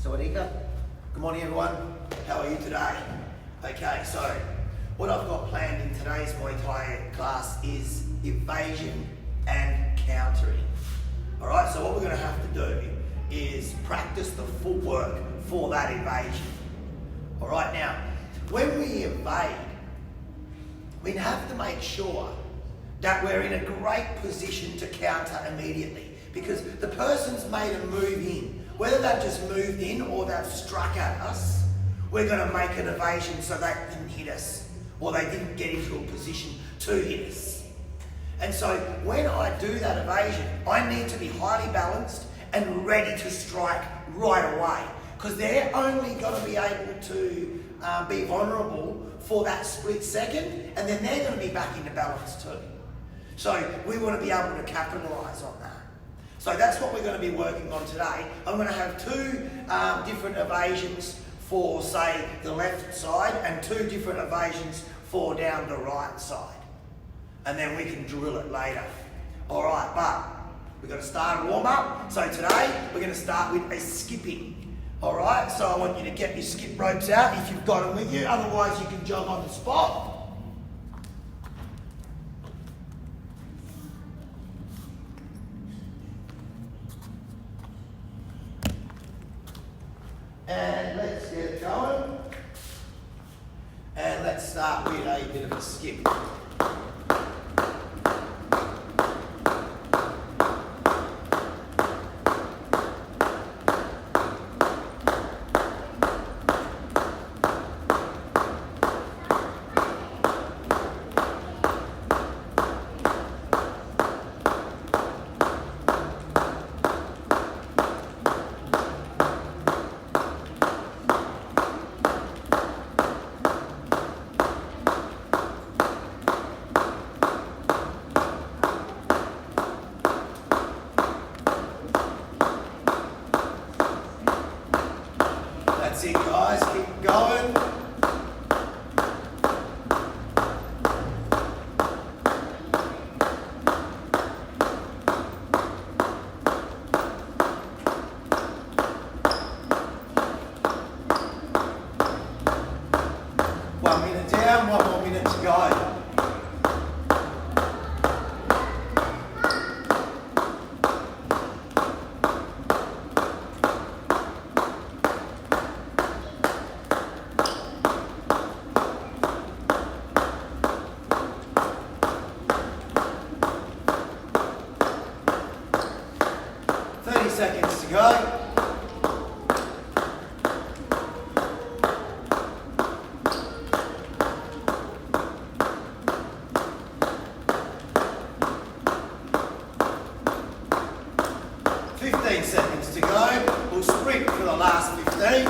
Sawadika. Good morning, everyone. How are you today? Okay, so what I've got planned in today's Muay Thai class is evasion and countering. All right, so what we're going to have to do is practice the footwork for that evasion. All right, now, when we evade, we have to make sure that we're in a great position to counter immediately, because the person's made a move in. Whether they've just moved in or they've struck at us, we're going to make an evasion so they didn't hit us, or they didn't get into a position to hit us. And so when I do that evasion, I need to be highly balanced and ready to strike right away, because they're only going to be able to be vulnerable for that split second, and then they're going to be back into balance too. So we want to be able to capitalise on that. So that's what we're going to be working on today. I'm going to have two different evasions for, say, the left side, and two different evasions for down the right side. And then we can drill it later. All right, but we're going to start a warm up. So today we're going to start with a skipping. All right, so I want you to get your skip ropes out if you've got them with you. Otherwise, you can jog on the spot. And let's get it going. And let's start with a bit of a skip. That's it, guys. Keep going. One minute down, one more minute to go. Seconds to go. $15 seconds to go. We'll sprint for the last 15.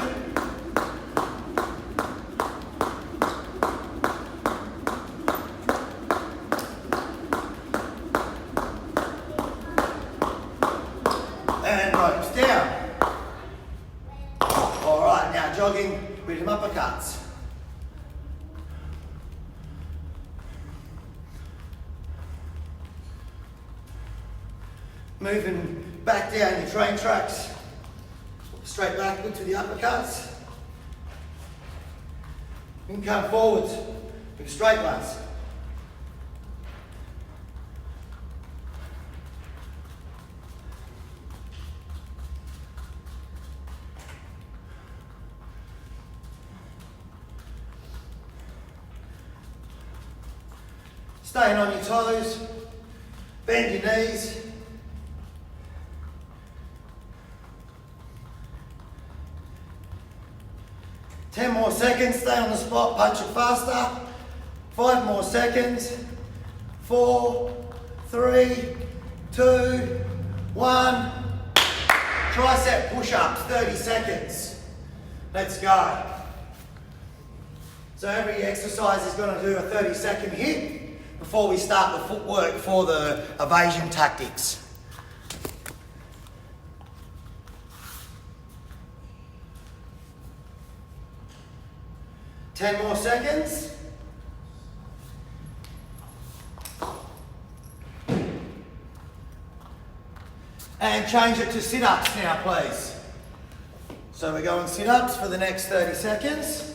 And ropes down. All right, now jogging with some uppercuts. Moving back down your train tracks, straight backward to the uppercuts. You can come forwards with straight ones. Staying on your toes, bend your knees. Ten more seconds, stay on the spot, punch it faster. 5 more seconds. 4, 3, 2, 1. Tricep push-ups, 30 seconds. Let's go. So every exercise is going to do a 30-second hit before we start the footwork for the evasion tactics. Ten more seconds. And change it to sit-ups now, please. So we're going sit-ups for the next 30 seconds.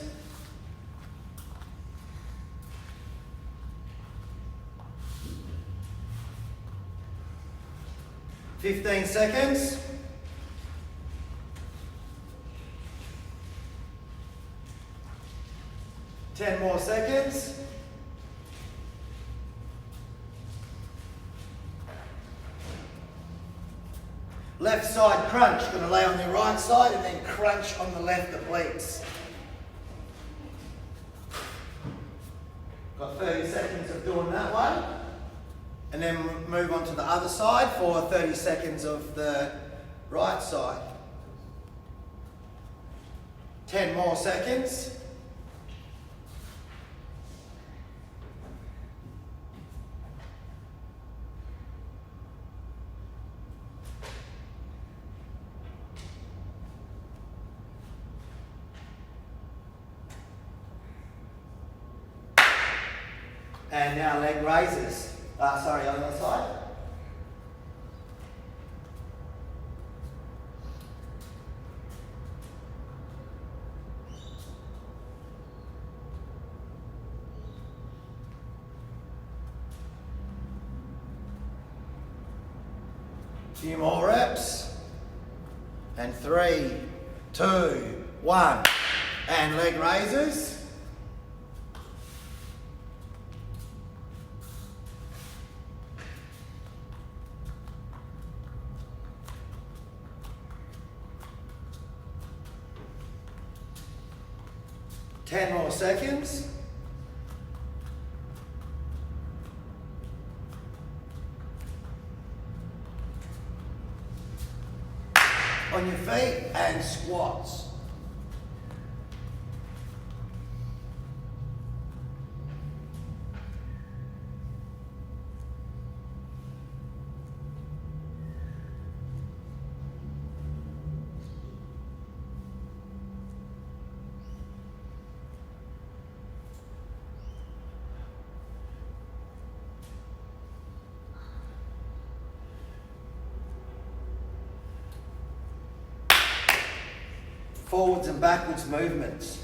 "15 seconds. "10 more seconds. Left side crunch, going to lay on your right side and then crunch on the left obliques. Got 30 seconds of doing that one. And then move on to the other side for 30 seconds of the right side. 10 more seconds. And now leg raises. Sorry, on the other side. Few more reps. And 3, 2, 1. And leg raises. Ten more seconds. On your feet and squats. Forwards and backwards movements.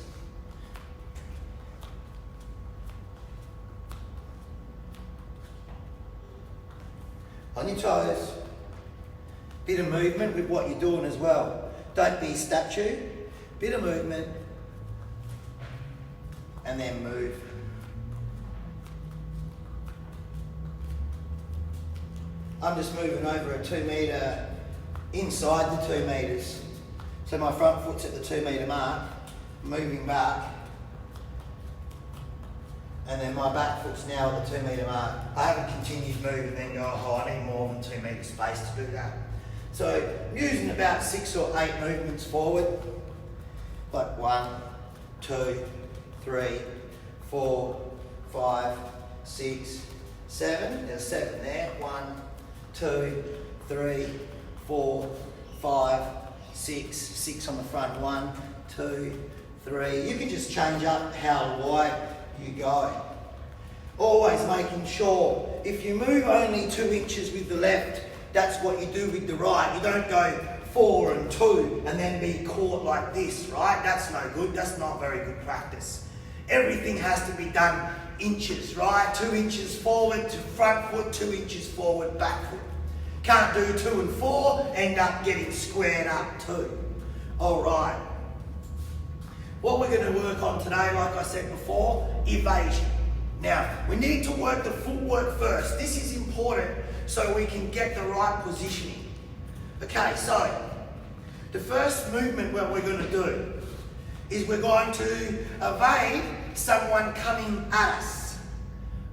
On your toes. Bit of movement with what you're doing as well. Don't be a statue. Bit of movement. And then move. I'm just moving over a 2 metre inside the 2 metres. So my front foot's at the 2 metre mark, moving back, and then my back foot's now at the 2 metre mark. I haven't continued moving and then go, oh, I need more than 2 metre space to do that. So I'm using about 6 or 8 movements forward, like 1, 2, 3, 4, 5, 6, 7. There's 7 there. 1, 2, 3, 4, 5, 6 on the front. 1, 2, 3. You can just change up how wide you go. Always making sure if you move only 2 inches with the left, that's what you do with the right. You don't go 4 and 2 and then be caught like this, right? That's no good. That's not very good practice. Everything has to be done inches, right? 2 inches forward to front foot, 2 inches forward, back foot. Can't do 2 and 4, end up getting squared up too. All right. What we're going to work on today, like I said before, evasion. Now, we need to work the footwork first. This is important so we can get the right positioning. Okay, so the first movement what we're going to do is we're going to evade someone coming at us,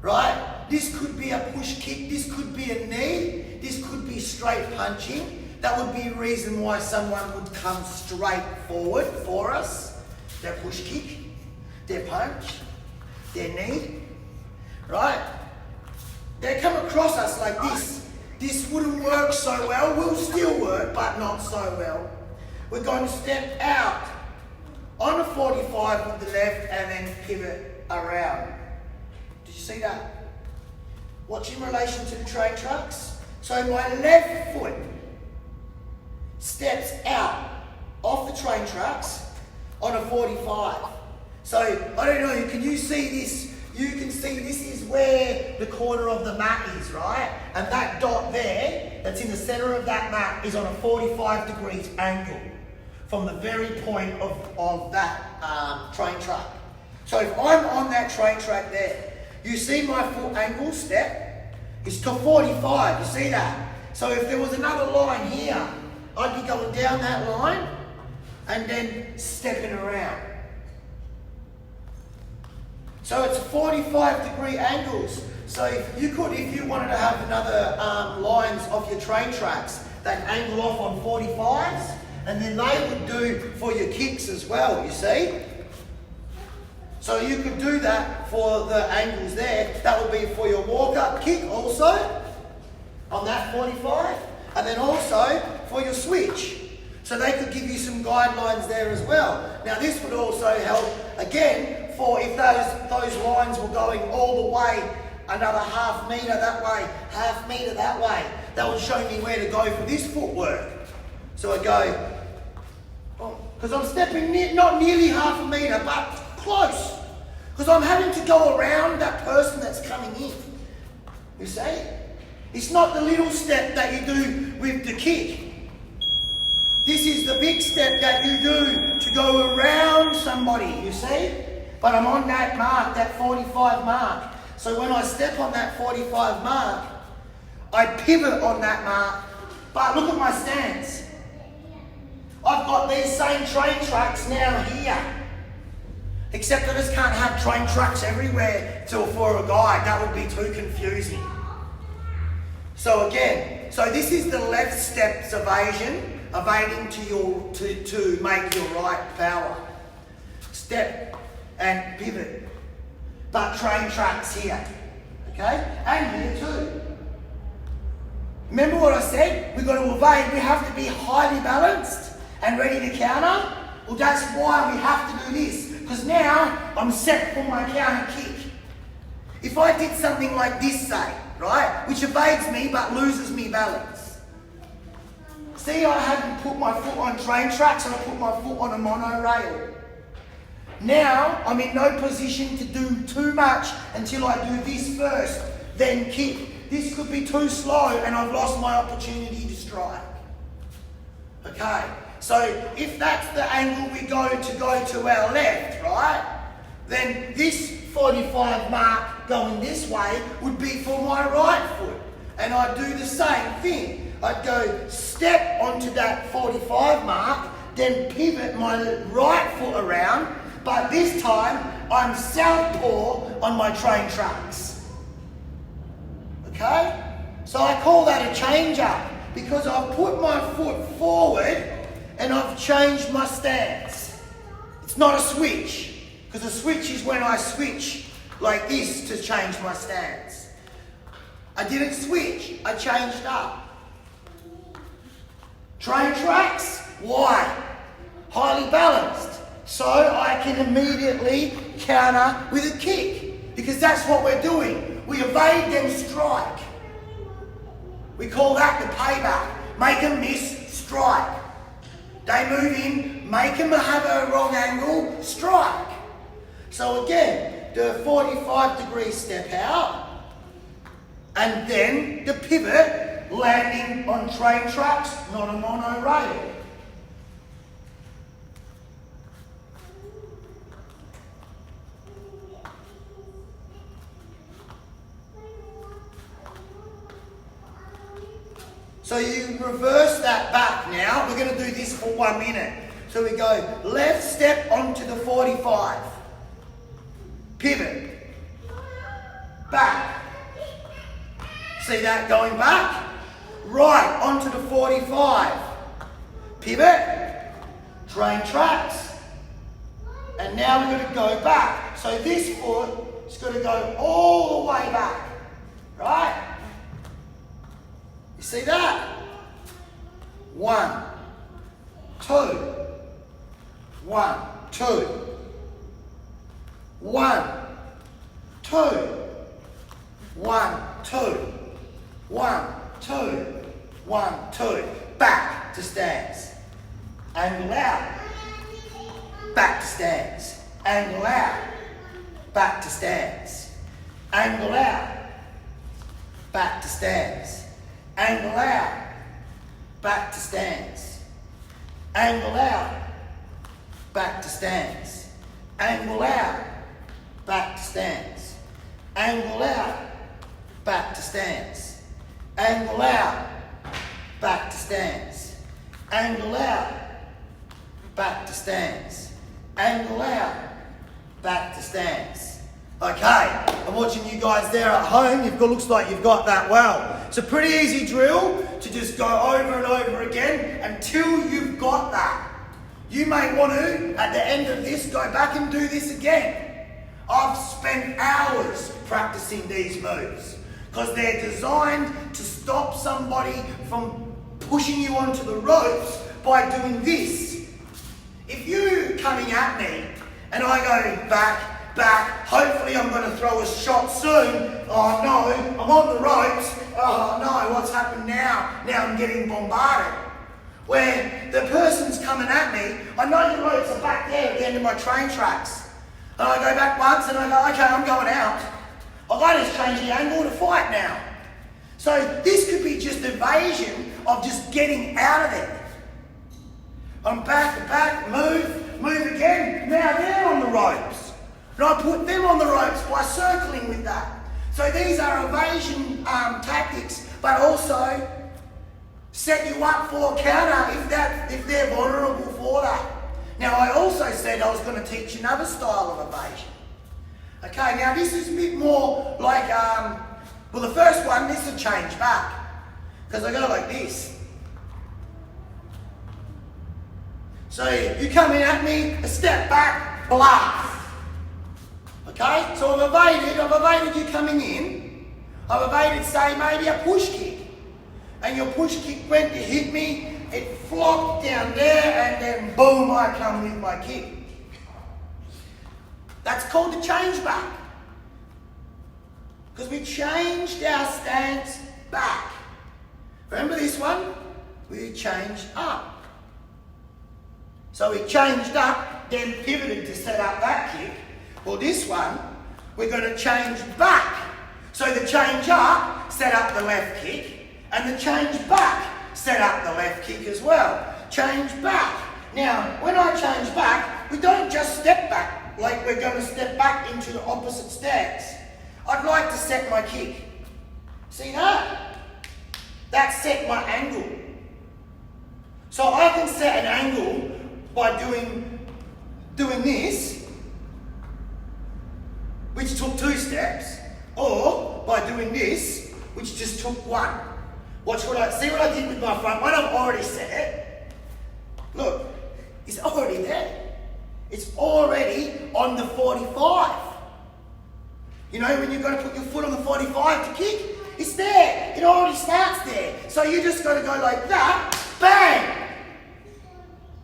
right? This could be a push kick, this could be a knee, this could be straight punching. That would be a reason why someone would come straight forward for us. Their push kick, their punch, their knee, right? They come across us like this. This wouldn't work so well, will still work, but not so well. We're going to step out on a 45 with the left and then pivot around. Did you see that? Watch in relation to the train tracks. So my left foot steps out off the train track. on a 45. So, I don't know, can you see this? You can see this is where the corner of the mat is, right? And that dot there, that's in the center of that mat, is on a 45 degrees angle from the very point of that train track. So if I'm on that train track there, you see my foot angle step is to 45, you see that? So if there was another line here, I'd be going down that line and then stepping around. So it's 45 degree angles. So if you wanted to have another lines of your train tracks that angle off on 45s, and then they would do for your kicks as well, you see? So you could do that for the angles there. That would be for your walk-up kick also, on that 45, and then also for your switch. So they could give you some guidelines there as well. Now this would also help, again, for if those lines were going all the way, another half metre that way, half metre that way, that would show me where to go for this footwork. So I go, because I'm stepping not nearly half a metre, but close. Because I'm having to go around that person that's coming in. You see? It's not the little step that you do with the kick. This is the big step that you do to go around somebody, you see? But I'm on that mark, that 45 mark. So when I step on that 45 mark, I pivot on that mark. But look at my stance. I've got these same train tracks now here. Except I just can't have train tracks everywhere for a guide. That would be too confusing. So again, so this is the left steps evasion, evading to make your right power. Step and pivot. But train tracks here. Okay? And here too. Remember what I said? We've got to evade. We have to be highly balanced and ready to counter. Well, that's why we have to do this. Because now I'm set for my counter kick. If I did something like this, say, right, which evades me but loses me balance. See, I haven't put my foot on train tracks and I put my foot on a monorail. Now I'm in no position to do too much until I do this first, then kick. This could be too slow and I've lost my opportunity to strike. Okay. So if that's the angle we go to our left, right, then this 45 mark going this way would be for my right foot. And I'd do the same thing. I'd go step onto that 45 mark, then pivot my right foot around, but this time I'm southpaw on my train tracks. Okay? So I call that a change up because I've put my foot forward and I've changed my stance. It's not a switch, because a switch is when I switch like this to change my stance. I didn't switch, I changed up. Train tracks, why? Highly balanced. So I can immediately counter with a kick, because that's what we're doing. We evade them strike. We call that the payback. Make them miss, strike. They move in, make them have a wrong angle, strike. So again, the 45 degree step out, and then the pivot, landing on train tracks, not a monorail. So you reverse that back now. We're going to do this for 1 minute. So we go left step onto the 45. Pivot. Back. See that going back? Right onto the 45. Pivot. Train tracks. And now we're going to go back. So this foot is going to go all the way back. Right? You see that? 1, 2, 1, 2, 1, 2, 1, 2, 1, 2, 1, 2. Back to stance. Angle out. back to stance, angle out, back to stance, angle out, back to stance, angle out, back to stance, angle out, back to stance, angle out, back to stance, angle out, back to stance, angle out, back to stance, angle out, back to stance, angle out, back to stance. Okay, I'm watching you guys there at home. Looks like you've got that well. It's a pretty easy drill to just go over and over again until you've got that. You may want to, at the end of this, go back and do this again. I've spent hours practicing these moves because they're designed to stop somebody from pushing you onto the ropes by doing this. If you coming at me and I go back, back, hopefully I'm going to throw a shot soon. Oh no, I'm on the ropes. Oh no, what's happened now? Now I'm getting bombarded. Where the person's coming at me, I know the ropes are back there at the end of my train tracks. And I go back once and I go, okay, I'm going out. I've got to change the angle to fight now. So this could be just evasion of just getting out of there. I'm back, move again. Now they're on the ropes. And I put them on the ropes by circling with that. So these are evasion tactics, but also set you up for a counter if they're vulnerable for that. Now I also said I was going to teach another style of evasion. Okay, now this is a bit more like, well the first one, this will change back. Because I go like this. So you come in at me, a step back, blast. Okay, so I've evaded you coming in. I've evaded, say, maybe a push kick. And your push kick went to hit me, it flopped down there, and then boom, I come with my kick. That's called the change back. Because we changed our stance back. Remember this one? We changed up. So we changed up, then pivoted to set up that kick. Well, this one, we're going to change back. So the change up, set up the left kick. And the change back, set up the left kick as well. Change back. Now, when I change back, we don't just step back like we're going to step back into the opposite stance. I'd like to set my kick. See that? That set my angle. So I can set an angle by doing this, which took 2 steps, or by doing this, which just took 1. See what I did with my front one? I've already set it. Look, it's already there. It's already on the 45. You know, when you've got to put your foot on the 45 to kick, it's there. It already starts there. So you just got to go like that, bang.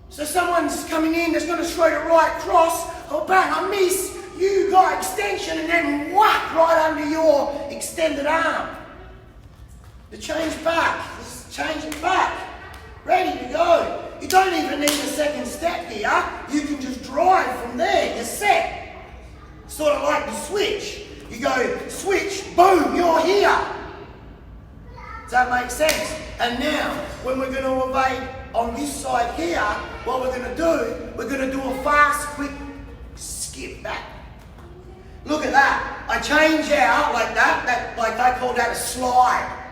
So someone's coming in that's going to throw the right cross, oh bang, I miss. You got extension and then whack right under your extended arm. The change back, just change it back, ready to go. You don't even need a second step here, you can just drive from there, you're set. Sort of like the switch. You go switch, boom, you're here. Does that make sense? And now, when we're going to evade on this side here, what we're going to do a fast, quick skip back. Look at that. I change out like that like they call that a slide.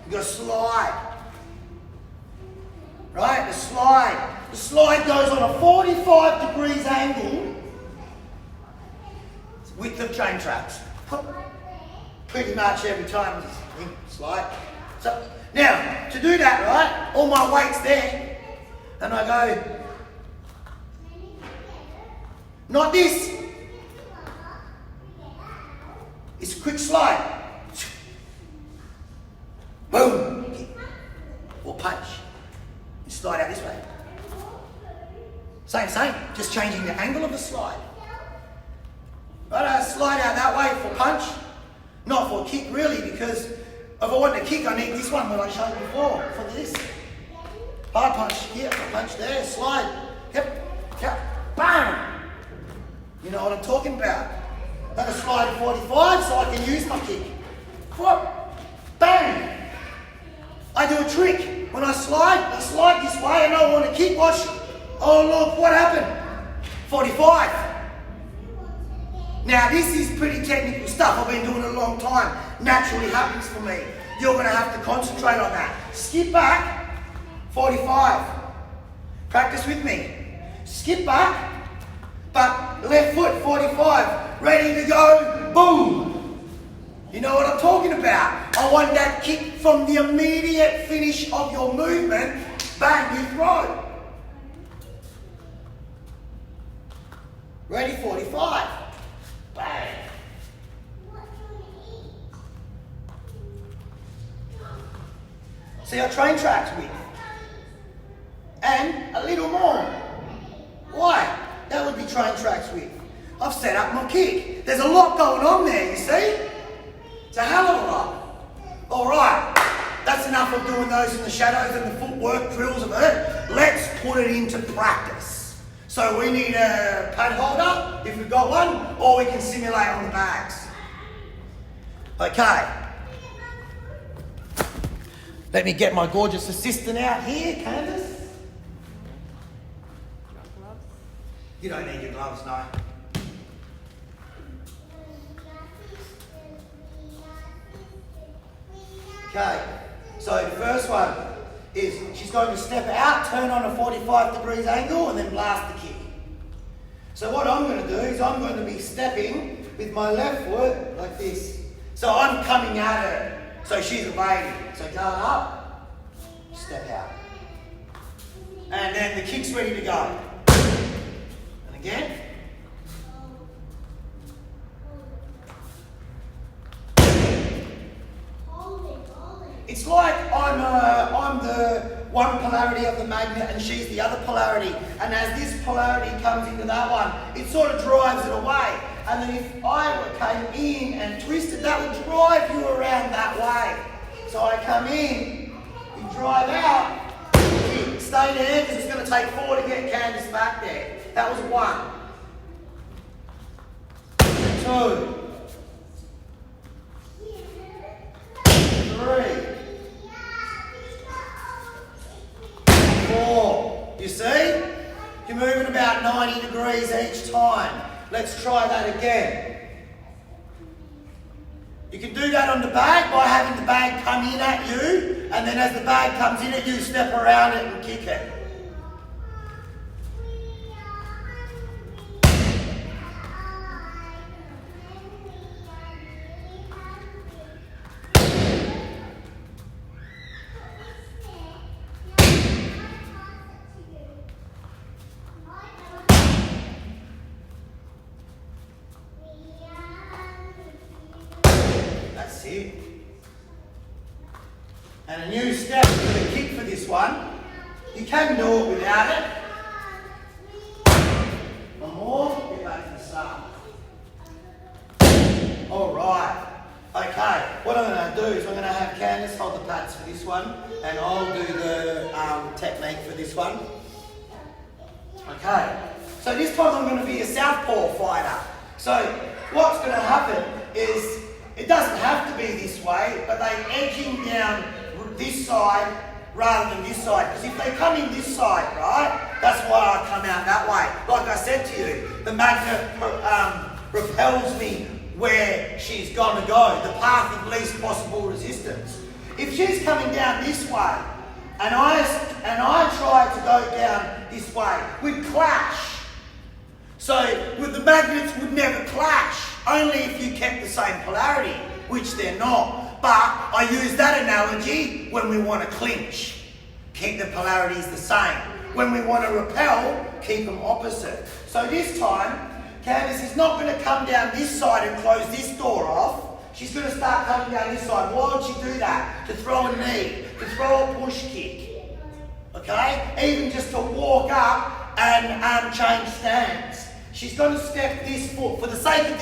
You got to slide. Right? The slide. The slide goes on a 45 degrees angle width of train tracks. Pretty much every time you slide. So now, to do that, right, all my weight's there, and I go, not this. It's a quick slide. Boom. Or punch. You slide out this way. Same, just changing the angle of the slide. Right, I slide out that way for punch, not for kick really, because if I want to kick, I need this one that I showed before, for this. Hard punch here, punch there, slide. Yep. Bang! You know what I'm talking about. Then I slide to 45 so I can use my kick. Whoop! Bang! I do a trick. When I slide this way and I want to kick. Watch. Oh look, what happened? 45. Now this is pretty technical stuff. I've been doing it a long time. Naturally happens for me. You're going to have to concentrate on that. Skip back, 45. Practice with me. Skip back, but left foot, 45. Ready to go, boom. You know what I'm talking about. I want that kick from the immediate finish of your movement. Bang, you throw. Ready, 45. Bang. See, I train tracks with. And a little more. Why? That would be train tracks with. I've set up my kick. There's a lot going on there, you see? It's a hell of a lot. All right, that's enough of doing those in the shadows and the footwork drills of it. Let's put it into practice. So we need a pad holder, if we've got one, or we can simulate on the bags. Okay. Let me get my gorgeous assistant out here, Candace. You don't need your gloves, no. Okay, so the first one is she's going to step out, turn on a 45 degrees angle and then blast the kick. So what I'm going to do is I'm going to be stepping with my left foot like this. So I'm coming at her. So she's evading. So go up, step out. And then the kick's ready to go. And again. It's like I'm the one polarity of the magnet and she's the other polarity. And as this polarity comes into that one, it sort of drives it away. And then if I came in and twisted, that would drive you around that way. So I come in, you drive out, you stay there because it's going to take 4 to get Candace back there. That was 1. 2. 3. 4. You see? You're moving about 90 degrees each time. Let's try that again. You can do that on the bag by having the bag come in at you, and then as the bag comes in at you, step around it and kick it. That's it. And a new step for the kick for this one. You can do it without it. One more, get back to the start. Alright. Okay, what I'm going to do is I'm going to have Candace hold the pads for this one, and I'll do the technique for this one. Okay, so this time I'm going to be a southpaw fighter. So what's going to happen is, it doesn't have to be this way, but they're edging down this side rather than this side. Because if they come in this side, right, that's why I come out that way. Like I said to you, the magnet repels me where she's going to go, the path of least possible resistance. If she's coming down this way, and I try to go down this way, we'd clash. So with the magnets would never clash, only if you kept the same polarity, which they're not. But I use that analogy when we want to clinch. Keep the polarities the same. When we want to repel, keep them opposite. So this time, Candace is not going to come down this side and close this door off. She's going to start coming down this side. Why would she do that? To throw a knee, to throw a push kick. Okay? Even just to walk up and change stance. She's going to step this foot. For the sake of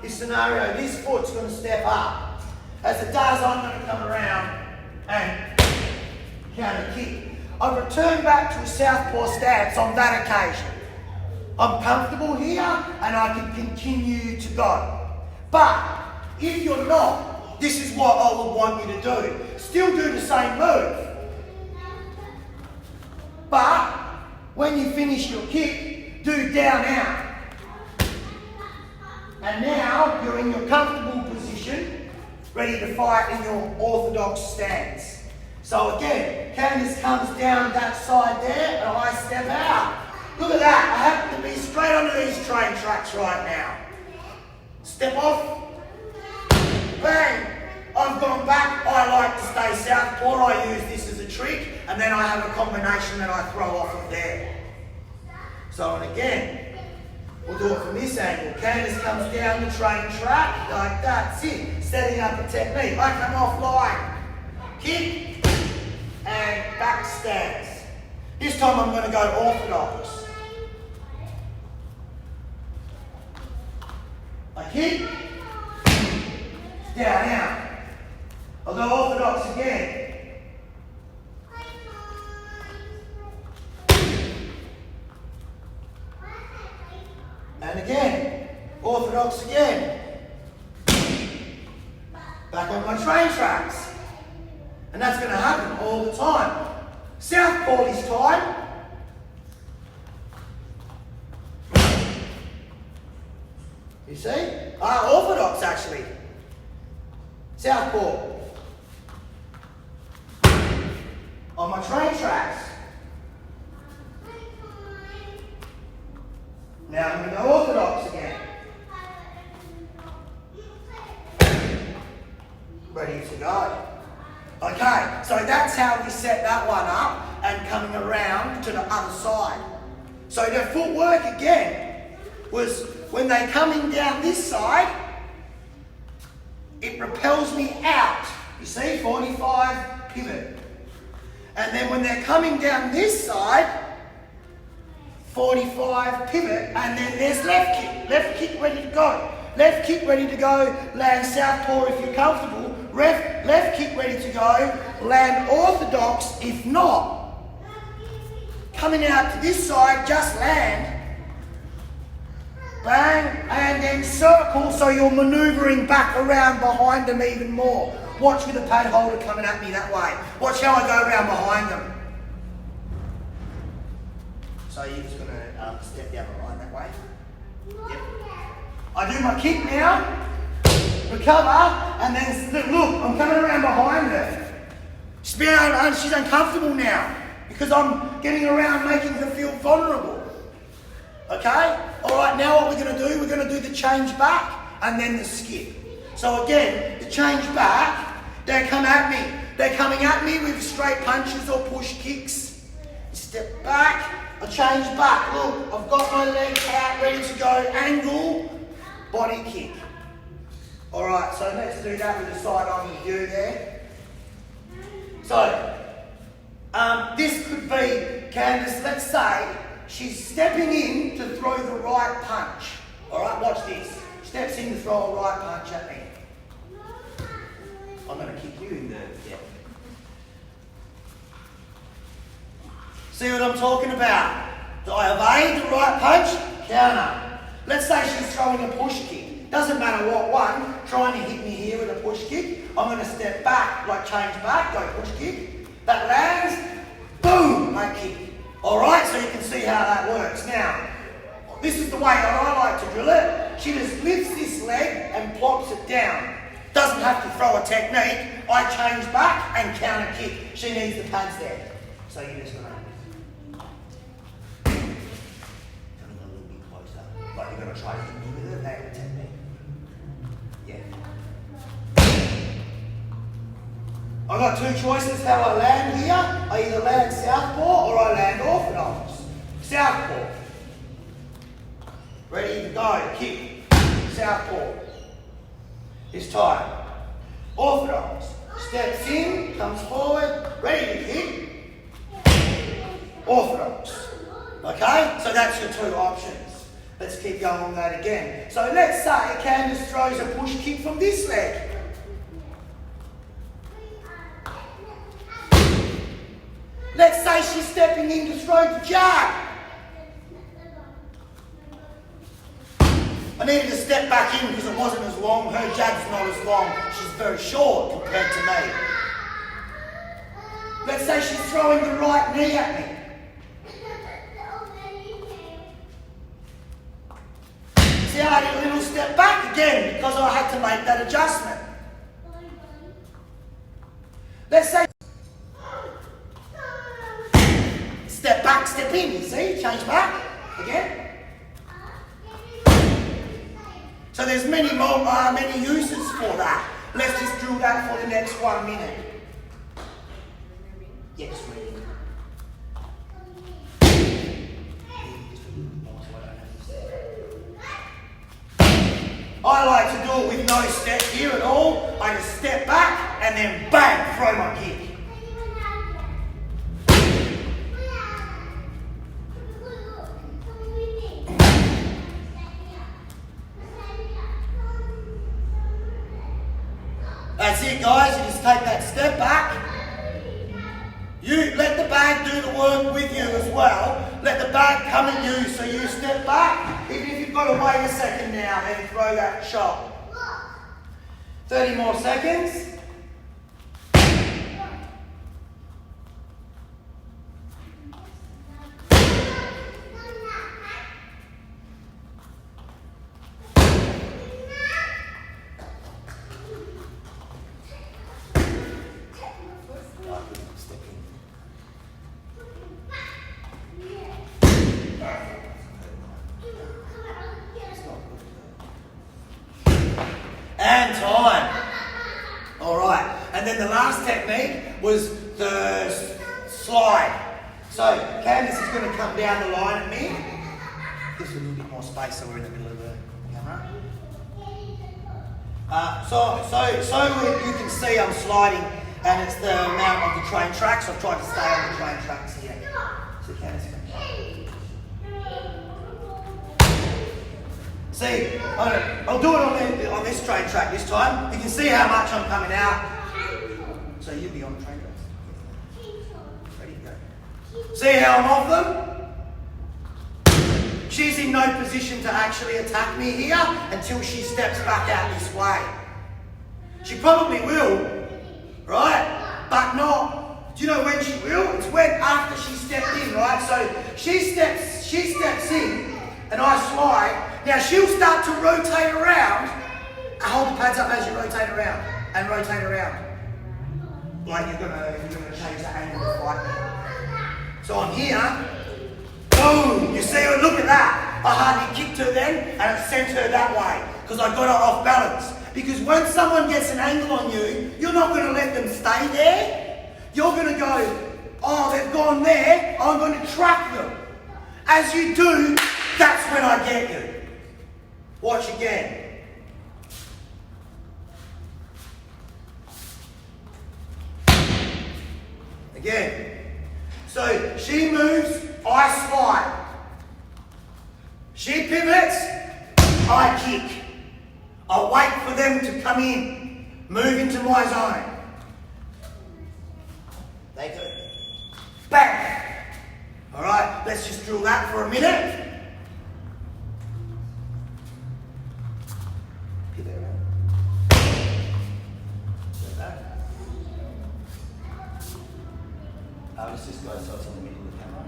this scenario, this foot's going to step up. As it does, I'm going to come around and counter kick. I return back to a southpaw stance on that occasion. I'm comfortable here and I can continue to go. But if you're not, this is what I would want you to do. Still do the same move. But when you finish your kick, do down out. And now you're in your comfortable position, ready to fight in your orthodox stance. So again, Candace comes down that side there and I step out. Look at that, I happen to be straight onto these train tracks right now. Step off, bang, I've gone back. I like to stay southpaw. I use this as a trick and then I have a combination that I throw off of there. So and again, we'll do it from this angle. Candace comes down the train track like that. Sit, setting up a technique. I come off line, kick, and back stance. This time I'm going to go orthodox. I kick, down out. I'll go orthodox again. And again, orthodox again. Back on my train tracks. And that's going to happen all the time. Southpaw this time. You see? Orthodox actually. Southpaw. On my train tracks. Now I'm going to go orthodox again. Ready to go. Okay, so that's how we set that one up and coming around to the other side. So the footwork again was when they're coming down this side, it repels me out. You see, 45 pivot. And then when they're coming down this side, 45 pivot, and then there's left kick. Left kick ready to go. Left kick ready to go. Land southpaw if you're comfortable. Left kick ready to go. Land orthodox if not. Coming out to this side, just land. Bang, and then circle so you're manoeuvring back around behind them even more. Watch with the pad holder coming at me that way. Watch how I go around behind them. So you're just going to step down the line that way. Yep. I do my kick now, recover, and then look, I'm coming around behind her. She's uncomfortable now because I'm getting around making her feel vulnerable. Okay? Alright, now what we're going to do, we're going to do the change back and then the skip. So again, the change back, they come at me. They're coming at me with straight punches or push kicks. Step back, I change back. Look, I've got my legs out, ready to go. Angle, body kick. Alright, so let's do that with the side on view there. So, this could be Candace, let's say, she's stepping in to throw the right punch. Alright, watch this. Steps in to throw a right punch at me. I'm going to kick you in the... Yeah. See what I'm talking about? Do I evade the right punch? Counter. Let's say she's throwing a push kick. Doesn't matter what one, trying to hit me here with a push kick. I'm going to step back, like change back, go push kick. That lands, boom, I kick. Alright, so you can see how that works. Now, this is the way that I like to drill it. She just lifts this leg and plops it down. Doesn't have to throw a technique. I change back and counter kick. She needs the pads there. So you're just going to... Coming a little bit closer. Like you're going to try to hit me with that technique. Yeah. I've got two choices how I land here. I either land southpaw or I land orthodox. Southpaw. Ready to go. Kick. Southpaw. This time. Orthodox. Steps in, comes forward, ready to kick. Orthodox. Okay? So that's your two options. Let's keep going on that again. So let's say Candace throws a push kick from this leg. Let's say she's stepping in to throw the jab. I needed to step back in because it wasn't as long. Her jab's not as long. She's very short compared to me. Let's say she's throwing the right knee at me. See how I did a little step back again because I had to make that adjustment. Let's say step back, step in, you see? Change back again. So there's many uses for that. Let's just drill that for the next 1 minute. Yes, reading. I like to do it with no step here at all. I just step back and then bang, throw my kick. That's it, guys. You just take that step back. You let the bag do the work with you as well. Let the bag come at you, so you step back. Even if you've got to wait a second now, then throw that shot. 30 more seconds. And time. All right. And then the last technique was the slide. So Candice is going to come down the line at me. Gives a little bit more space so we're in the middle of the camera. So you can see I'm sliding, and it's the amount of the train tracks. I've tried to stay on the train tracks here. So Candice can see, I'll do it on this train track this time. You can see how much I'm coming out. So you'll be on the train tracks. Ready to go. See how I'm off them? She's in no position to actually attack me here until she steps back out this way. She probably will, right? But not. Do you know when she will? It's when after she stepped in, right? So she steps in, and I slide. Now she'll start to rotate around. Hold the pads up as you rotate around and rotate around. Like you're gonna change the angle of the fight. So I'm here. Boom! You see her? Look at that. I hardly kicked her then, and it sent her that way because I got her off balance. Because once someone gets an angle on you, you're not going to let them stay there. You're going to go, oh, they've gone there. I'm going to track them. As you do, that's when I get you. Watch again. Again. So she moves, I slide. She pivots, I kick. I wait for them to come in, move into my zone. They do. Bang! All right, let's just drill that for a minute. Let's just go so it's in the middle of the camera.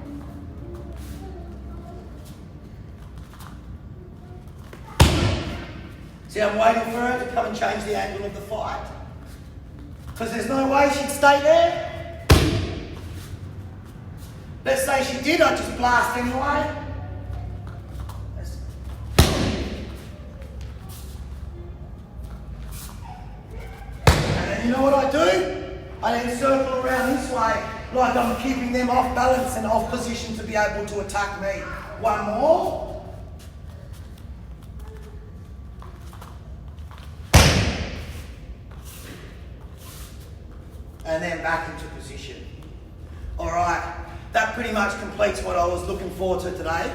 See, I'm waiting for her to come and change the angle of the fight. Because there's no way she'd stay there. Let's say she did, I'd just blast anyway. And then you know what I do? I then circle around this way, like I'm keeping them off balance and off position to be able to attack me. One more. And then back into position. All right, that pretty much completes what I was looking forward to today.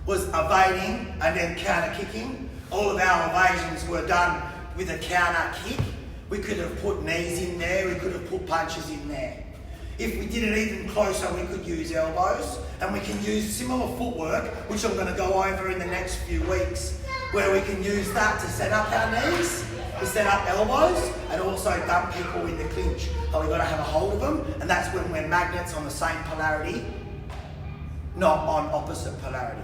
Was evading and then counter kicking. All of our evasions were done with a counter kick. We could have put knees in there, we could have put punches in there. If we did it even closer, we could use elbows, and we can use similar footwork, which I'm going to go over in the next few weeks. where we can use that to set up our knees, to set up elbows, and also dump people in the clinch. But we've got to have a hold of them, and that's when we're magnets on the same polarity, not on opposite polarity.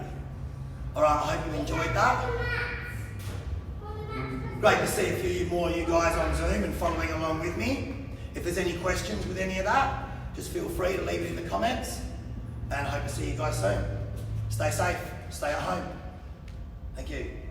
All right, I hope you enjoyed that. Great to see a few more of you guys on Zoom and following along with me. If there's any questions with any of that, just feel free to leave it in the comments, and I hope to see you guys soon. Stay safe, stay at home. Thank you.